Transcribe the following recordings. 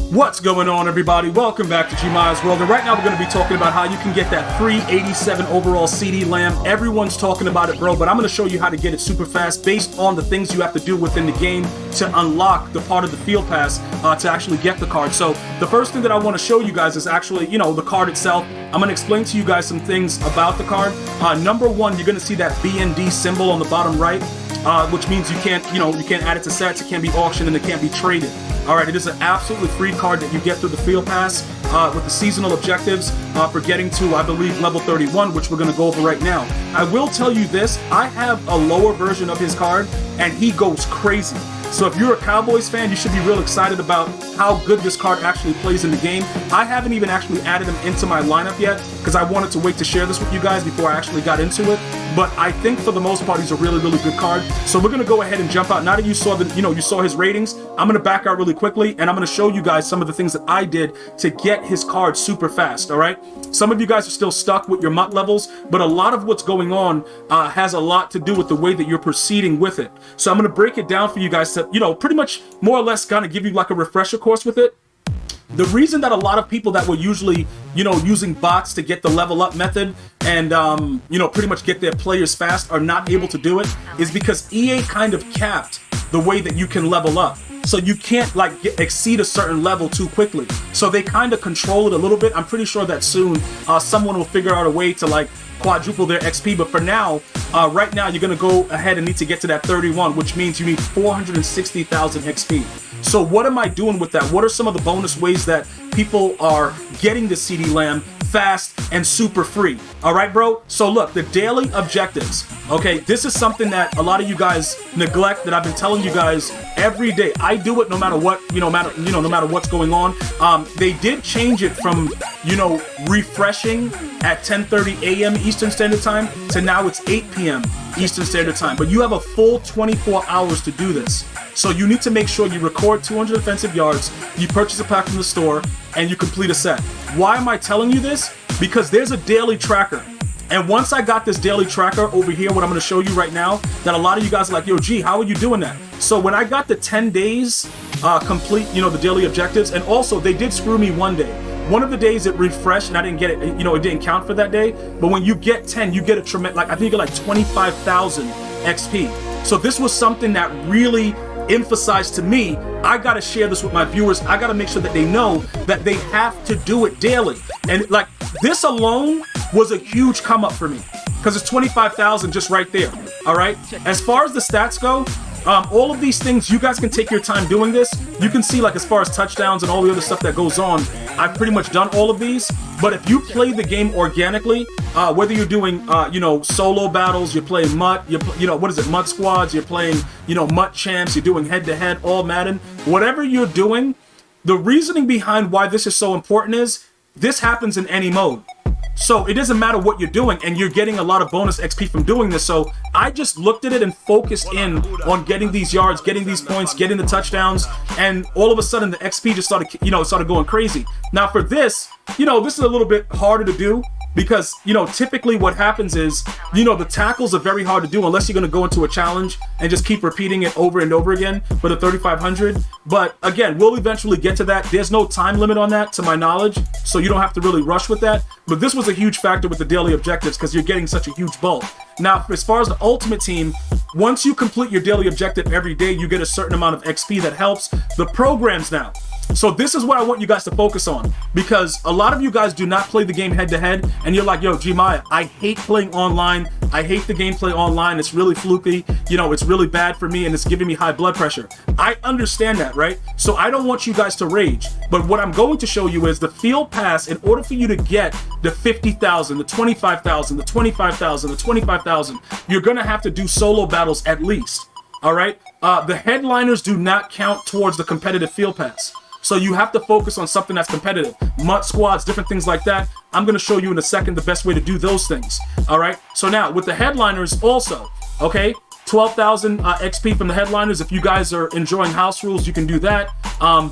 What's going on, everybody? Welcome back to GmiasWorld, and right now we're going to be talking about how you can get that free 87 overall Ceedee lamb. Everyone's talking about it, bro, but I'm going to show you how to get it super fast based on the things you have to do within the game to unlock the part of the field pass to actually get the card. So the first thing that I want to show you guys is actually, the card itself. I'm going to explain to you guys some things about the card. Number one, you're going to see that BND symbol on the bottom right, which means you can't add it to sets, it can't be auctioned, and it can't be traded. All right, it is an absolutely free card that you get through the field pass with the seasonal objectives for getting to, I believe, level 31, which we're going to go over right now. I will tell you this, I have a lower version of his card, and he goes crazy. So if you're a Cowboys fan, you should be real excited about how good this card actually plays in the game. I haven't even actually added him into my lineup yet because I wanted to wait to share this with you guys before I actually got into it. But I think for the most part, he's a really, really good card. So we're going to go ahead and jump out. Now that you saw you saw his ratings, I'm going to back out really quickly and I'm going to show you guys some of the things that I did to get his card super fast. All right. Some of you guys are still stuck with your MUT levels, but a lot of what's going on has a lot to do with the way that you're proceeding with it. So I'm going to break it down for you guys to, pretty much more or less kind of give you like a refresher course with it. The reason that a lot of people that were usually, using bots to get the level up method and, pretty much get their players fast are not able to do it is because EA kind of capped the way that you can level up. So you can't exceed a certain level too quickly. So they kind of control it a little bit. I'm pretty sure that soon someone will figure out a way to quadruple their XP. But for now, right now, you're going to go ahead and need to get to that 31, which means you need 460,000 XP. So what am I doing with that? What are some of the bonus ways that people are getting the Ceedee lamb fast and super free? All right, bro. So look, the daily objectives. Okay, this is something that a lot of you guys neglect that I've been telling you guys every day. I do it no matter what, no matter what's going on. They did change it from, refreshing at 10:30 a.m. Eastern Standard Time to now it's 8 p.m. Eastern Standard Time. But you have a full 24 hours to do this. So you need to make sure you record 200 offensive yards, you purchase a pack from the store, and you complete a set. Why am I telling you this? Because there's a daily tracker. And once I got this daily tracker over here, what I'm going to show you right now, that a lot of you guys are like, yo, G, how are you doing that? So when I got the 10 days complete, the daily objectives, and also they did screw me one day. One of the days it refreshed and I didn't get it, it didn't count for that day. But when you get 10, you get a tremendous, I think you get 25,000 XP. So this was something that really emphasized to me, I got to share this with my viewers. I got to make sure that they know that they have to do it daily. And this alone was a huge come up for me because it's 25,000 just right there. All right. As far as the stats go, all of these things, you guys can take your time doing this. You can see as far as touchdowns and all the other stuff that goes on, I've pretty much done all of these. But if you play the game organically, whether you're doing, solo battles, you're playing MUT, MUT squads, you're playing, MUT champs, you're doing head-to-head, all Madden, whatever you're doing, the reasoning behind why this is so important is this happens in any mode. So it doesn't matter what you're doing, and you're getting a lot of bonus XP from doing this. So I just looked at it and focused in on getting these yards, getting these points, getting the touchdowns, and all of a sudden the XP just started going crazy. Now for this, this is a little bit harder to do because, typically what happens is, the tackles are very hard to do unless you're going to go into a challenge and just keep repeating it over and over again for the 3,500. But again, we'll eventually get to that. There's no time limit on that to my knowledge, so you don't have to really rush with that. But this was a huge factor with the daily objectives because you're getting such a huge bulk. Now, as far as the Ultimate Team, once you complete your daily objective every day, you get a certain amount of XP that helps the programs now. So this is what I want you guys to focus on, because a lot of you guys do not play the game head-to-head, and you're like, yo, Gmia, I hate playing online. I hate the gameplay online. It's really fluky. It's really bad for me, and it's giving me high blood pressure. I understand that, right? So I don't want you guys to rage. But what I'm going to show you is the field pass. In order for you to get the 50,000, the 25,000, the 25,000, the 25,000, you're going to have to do solo battles at least. All right? The headliners do not count towards the competitive field pass. So you have to focus on something that's competitive. MUT squads, different things like that. I'm going to show you in a second the best way to do those things. All right. So now with the headliners also, okay, 12,000 XP from the headliners. If you guys are enjoying house rules, you can do that.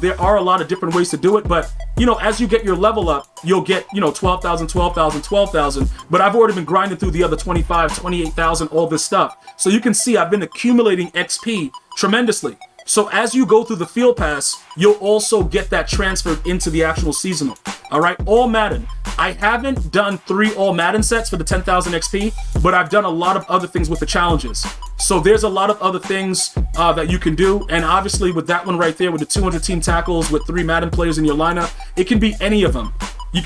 There are a lot of different ways to do it, but as you get your level up, you'll get 12,000, 12,000, 12,000. But I've already been grinding through the other 25, 28,000, all this stuff. So you can see I've been accumulating XP tremendously. So as you go through the field pass, you'll also get that transferred into the actual seasonal. All right, all Madden. I haven't done 3 all Madden sets for the 10,000 XP, but I've done a lot of other things with the challenges. So there's a lot of other things that you can do. And obviously with that one right there, with the 200 team tackles with 3 Madden players in your lineup, it can be any of them.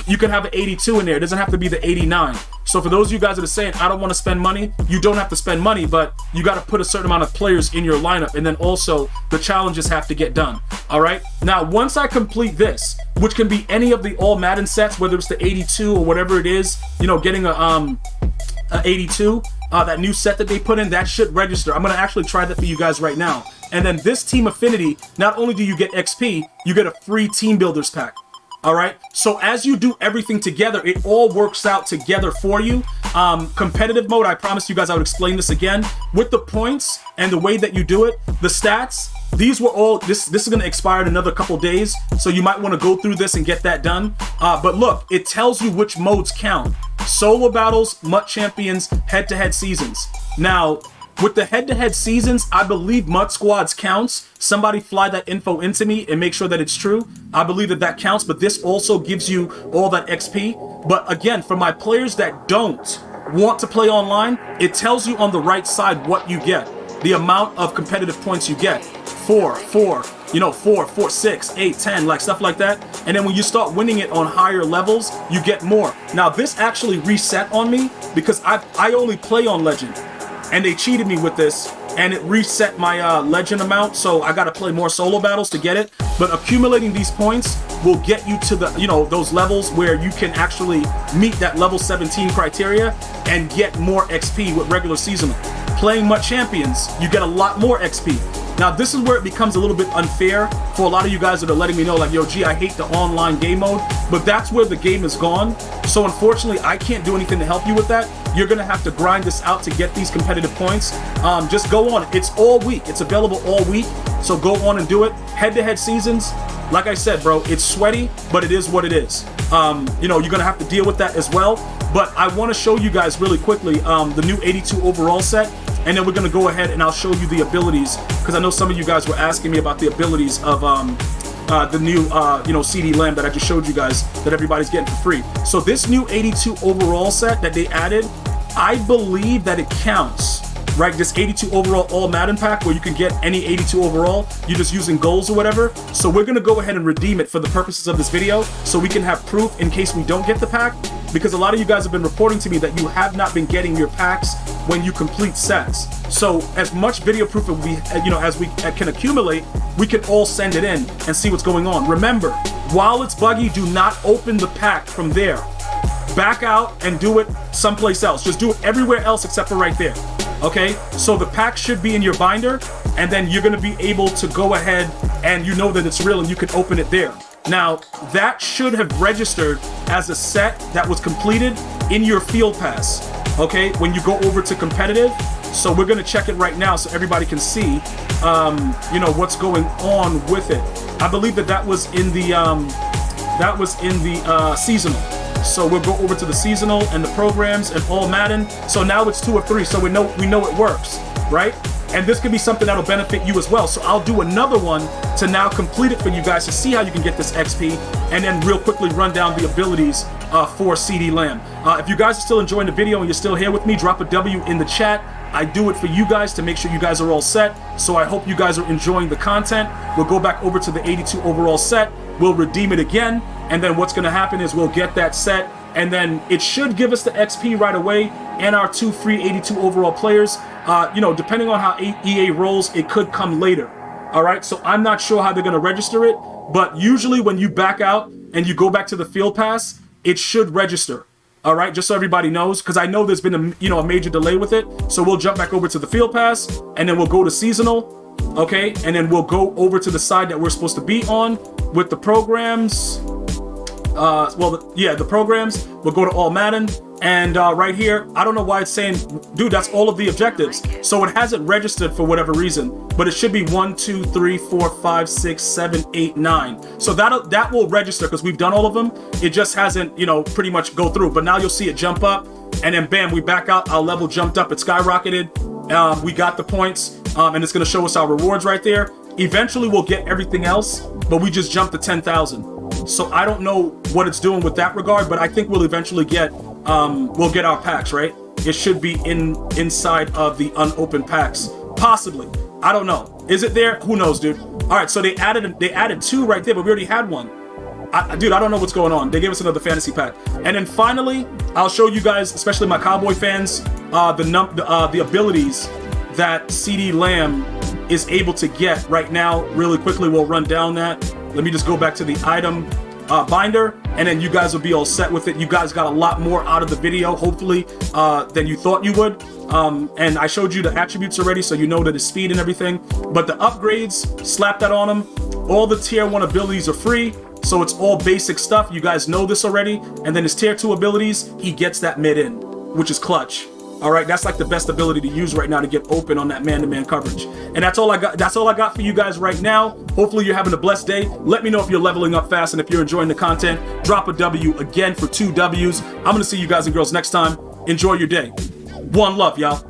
You can have an 82 in there. It doesn't have to be the 89. So for those of you guys that are saying, I don't want to spend money, you don't have to spend money, but you got to put a certain amount of players in your lineup. And then also the challenges have to get done. All right. Now, once I complete this, which can be any of the all Madden sets, whether it's the 82 or whatever it is, you know, getting a 82, that new set that they put in, that should register. I'm going to actually try that for you guys right now. And then this team affinity, not only do you get XP, you get a free team builders pack. All right. So as you do everything together, it all works out together for you. Competitive mode, I promised you guys I would explain this again. With the points and the way that you do it, the stats, these were all, this is going to expire in another couple days. So you might want to go through this and get that done. But look, it tells you which modes count. Solo battles, MUT champions, head-to-head seasons. Now, with the head-to-head seasons, I believe MUT squads counts. Somebody fly that info into me and make sure that it's true. I believe that that counts, but this also gives you all that XP. But again, for my players that don't want to play online, it tells you on the right side what you get. The amount of competitive points you get. 4, 6, 8, 10, like stuff like that. And then when you start winning it on higher levels, you get more. Now this actually reset on me because I only play on Legend. And they cheated me with this, and it reset my legend amount, so I gotta play more solo battles to get it. But accumulating these points will get you to the, you know, those levels where you can actually meet that level 17 criteria and get more XP with regular seasonal. Playing MUT champions, you get a lot more XP. Now this is where it becomes a little bit unfair for a lot of you guys that are letting me know, like, yo, G, I hate the online game mode, but that's where the game is gone. So unfortunately, I can't do anything to help you with that. You're gonna have to grind this out to get these competitive points. Just go on. It's all week. It's available all week. So go on and do it. Head-to-head seasons, like I said, bro, it's sweaty, but it is what it is. You know, you're gonna have to deal with that as well. But I want to show you guys really quickly the new 82 overall set, and then we're gonna go ahead and I'll show you the abilities, because I know some of you guys were asking me about the abilities of the new Ceedee Lamb that I just showed you guys that everybody's getting for free. So this new 82 overall set that they added, I believe that it counts, right? This 82 overall all Madden pack where you can get any 82 overall, you're just using goals or whatever. So we're gonna go ahead and redeem it for the purposes of this video so we can have proof in case we don't get the pack, because a lot of you guys have been reporting to me that you have not been getting your packs when you complete sets. So as much video proof as we can accumulate, we can all send it in and see what's going on. Remember, while it's buggy, do not open the pack from there. Back out and do it someplace else. Just do it everywhere else except for right there. Okay, so the pack should be in your binder, and then you're gonna be able to go ahead and you know that it's real and you can open it there. Now, that should have registered as a set that was completed in your field pass, okay, when you go over to competitive. So we're gonna check it right now so everybody can see, what's going on with it. I believe that was in the seasonal. So we'll go over to the seasonal and the programs and all Madden. So now it's 2 of 3, so we know it works, right? And this could be something that'll benefit you as well. So I'll do another one to now complete it for you guys to see how you can get this XP, and then real quickly run down the abilities for Ceedee Lamb. If you guys are still enjoying the video and you're still here with me, drop a W in the chat. I do it for you guys to make sure you guys are all set. So I hope you guys are enjoying the content. We'll go back over to the 82 overall set. We'll redeem it again. And then what's going to happen is we'll get that set. And then it should give us the XP right away and our 2 free 82 overall players. Depending on how EA rolls, it could come later. All right. So I'm not sure how they're going to register it. But usually when you back out and you go back to the field pass, it should register. All right, just so everybody knows, because I know there's been a major delay with it. So we'll jump back over to the field pass, and then we'll go to seasonal, okay, and then we'll go over to the side that we're supposed to be on with the programs. The programs. We'll go to all Madden, and right here, I don't know why it's saying, dude, that's all of the objectives. So it hasn't registered for whatever reason, but it should be 1, 2, 3, 4, 5, 6, 7, 8, 9. So that will register because we've done all of them. It just hasn't, pretty much go through. But now you'll see it jump up, and then bam, we back out. Our level jumped up. It skyrocketed. We got the points, and it's going to show us our rewards right there. Eventually we'll get everything else, but we just jumped to 10,000. So I don't know what it's doing with that regard, but I think we'll eventually get we'll get our packs, right? It should be inside of the unopened packs, possibly. I don't know. Is it there? Who knows, dude? All right, so they added 2 right there, but we already had 1. Dude, I don't know what's going on. They gave us another fantasy pack. And then finally, I'll show you guys, especially my Cowboy fans, the abilities that Ceedee Lamb is able to get right now. Really quickly, we'll run down that. Let me just go back to the item binder, and then you guys will be all set with it. You guys got a lot more out of the video, hopefully, than you thought you would. And I showed you the attributes already, so you know that it's speed and everything. But the upgrades, slap that on them. All the tier 1 abilities are free, so it's all basic stuff. You guys know this already. And then his tier 2 abilities, he gets that mid-in, which is clutch. All right, that's like the best ability to use right now to get open on that man-to-man coverage. And that's all I got. That's all I got for you guys right now. Hopefully you're having a blessed day. Let me know if you're leveling up fast and if you're enjoying the content. Drop a W again for 2 Ws. I'm gonna see you guys and girls next time. Enjoy your day. One love, y'all.